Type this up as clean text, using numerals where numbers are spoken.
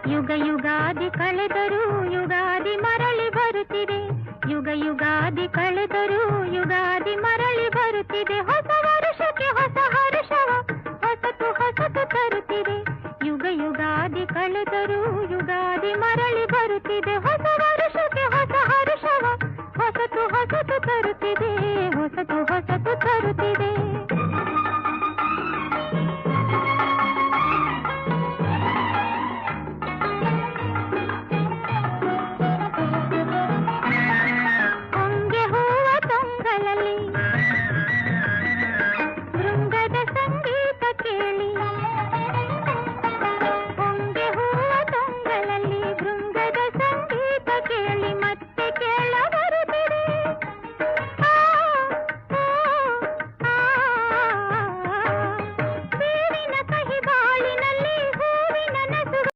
ಯುಗ ಯುಗಾದಿ ಕಳೆದರೂ ಯುಗಾದಿ ಮರಳಿ ಬರುತ್ತಿದೆ. ಯುಗ ಯುಗಾದಿ ಕಳೆದರೂ ಯುಗಾದಿ ಮರಳಿ ಬರುತ್ತಿದೆ. ಹೊಸ ವರುಷಕ್ಕೆ ಹೊಸ ಹರುಷವ ಹೊಸತು ಹೊಸತು ತರುತ್ತಿದೆ. ಯುಗ ಯುಗಾದಿ ಕಳೆದರೂ